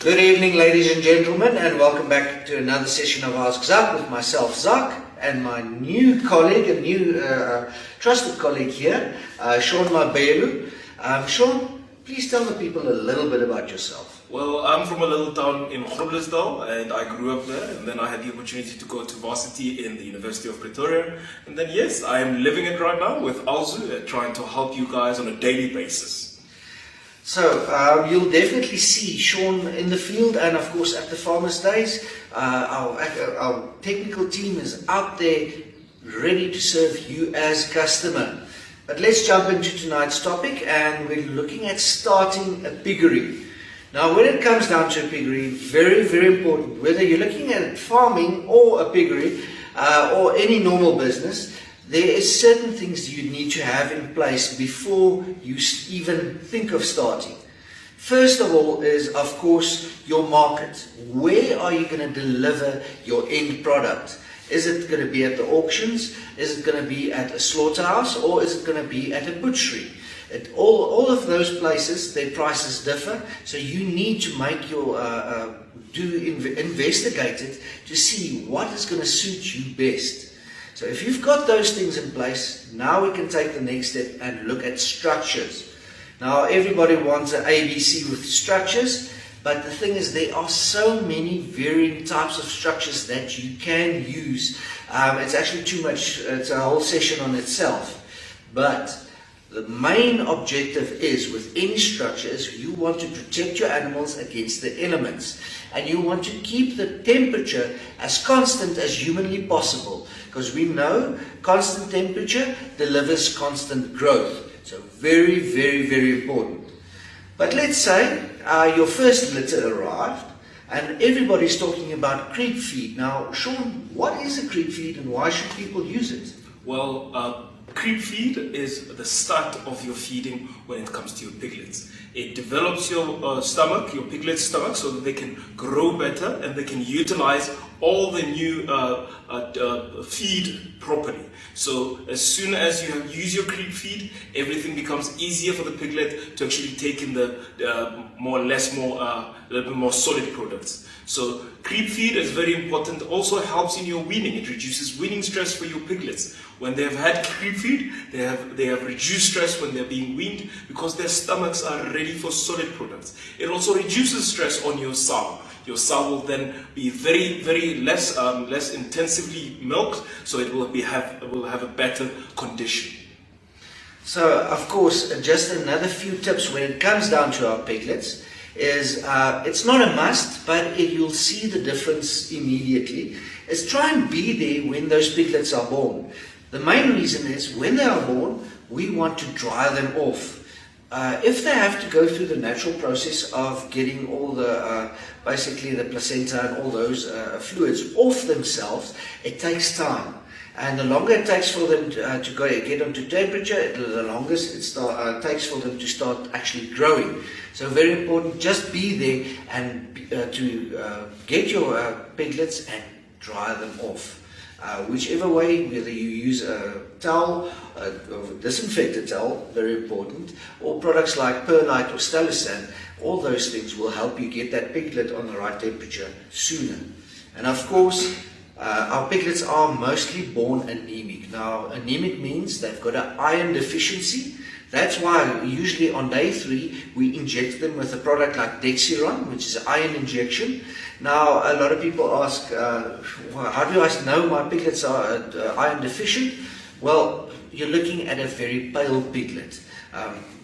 Good evening, ladies and gentlemen, and welcome back to another session of Ask Zak with myself, Zak, and my new colleague, a new trusted colleague here, Sean Mabelu. Sean, please tell the people a little bit about yourself. Well, I'm from a little town in Groblersdal, and I grew up there, and then I had the opportunity to go to varsity in the University of Pretoria, and then yes, I am living it right now with Alzu, trying to help you guys on a daily basis. So you'll definitely see Sean in the field, and of course at the Farmers' Days. Our technical team is out there ready to serve you as customer. But let's jump into tonight's topic, and we're looking at starting a piggery. Now when it comes down to a piggery, very, very important, whether you're looking at farming or a piggery or any normal business, there is certain things you need to have in place before you even think of starting. First of all is, of course, your market. Where are you going to deliver your end product? Is it going to be at the auctions? Is it going to be at a slaughterhouse? Or is it going to be at a butchery? All of those places, their prices differ. So you need to make your, investigate it to see what is going to suit you best. So if you've got those things in place, now we can take the next step and look at structures. Now everybody wants an ABC with structures, but the thing is there are so many varying types of structures that you can use. It's actually too much, it's a whole session on itself. But the main objective is with any structure is you want to protect your animals against the elements. And you want to keep the temperature as constant as humanly possible. Because we know constant temperature delivers constant growth. So very, very, very important. But let's say your first litter arrived and everybody's talking about creep feed. Now, Sean, what is a creep feed and why should people use it? Well, creep feed is the start of your feeding when it comes to your piglets. It develops your stomach, your piglet's stomach, so that they can grow better and they can utilize all the new feed properly. So as soon as you use your creep feed, everything becomes easier for the piglet to actually take in the a little bit more solid products. So creep feed is very important. Also helps in your weaning. It reduces weaning stress for your piglets. When they have had creep feed, they have reduced stress when they're being weaned because their stomachs are ready for solid products. It also reduces stress on your sow. Your sow will then be very, very less intensively milked, so it will have a better condition. So, of course, just another few tips when it comes down to our piglets is it's not a must, but you'll see the difference immediately. Is try and be there when those piglets are born. The main reason is when they are born, we want to dry them off. If they have to go through the natural process of getting all the, basically the placenta and all those fluids off themselves, it takes time. And the longer it takes for them to get onto temperature, the longest it takes for them to start actually growing. So very important, just be there and to get your piglets and dry them off. Whichever way, whether you use a towel, a disinfected towel, very important, or products like perlite or stalosan, all those things will help you get that piglet on the right temperature sooner. And of course, our piglets are mostly born anemic. Now, anemic means they've got an iron deficiency. That's why usually on day 3 we inject them with a product like Dexiron, which is an iron injection. Now a lot of people ask, how do I know my piglets are iron deficient? Well, you're looking at a very pale piglet.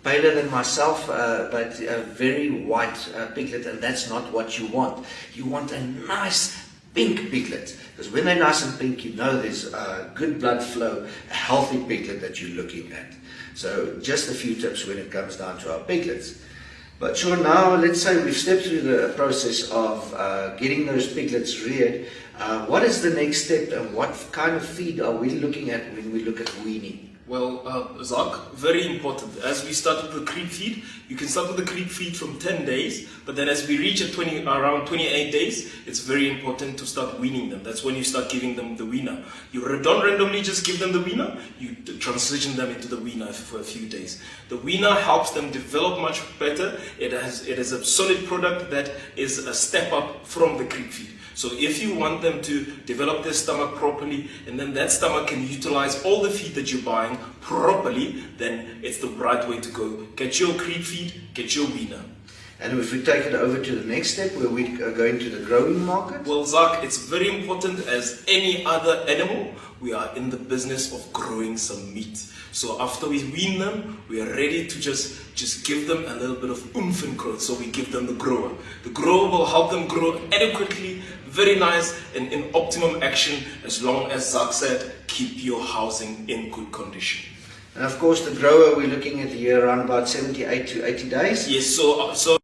Paler than myself, but a very white piglet, and that's not what you want. You want a nice pink piglet, because when they're nice and pink, you know there's good blood flow, a healthy piglet that you're looking at. So just a few tips when it comes down to our piglets. But sure, now let's say we've stepped through the process of getting those piglets reared. What is the next step and what kind of feed are we looking at when we look at weaning? Well, Zak, very important. As we started with creep feed, You can start with the creep feed from 10 days, but then as we reach around 28 days, it's very important to start weaning them. That's when you start giving them the weaner. You don't randomly just give them the weaner, you transition them into the weaner for a few days. The weaner helps them develop much better. It is a solid product that is a step up from the creep feed. So if you want them to develop their stomach properly, and then that stomach can utilize all the feed that you're buying properly, then it's the right way to go. Get your creep feed, get your weaner. And if we take it over to the next step, where we are going to the growing market. Well, Zak, it's very important. As any other animal, we are in the business of growing some meat. So after we wean them, we are ready to just give them a little bit of oomph and growth. So we give them the grower. The grower will help them grow adequately, very nice, and in optimum action, as long as Zak said, keep your housing in good condition. And of course, the grower, we're looking at here around about 78 to 80 days. Yes, so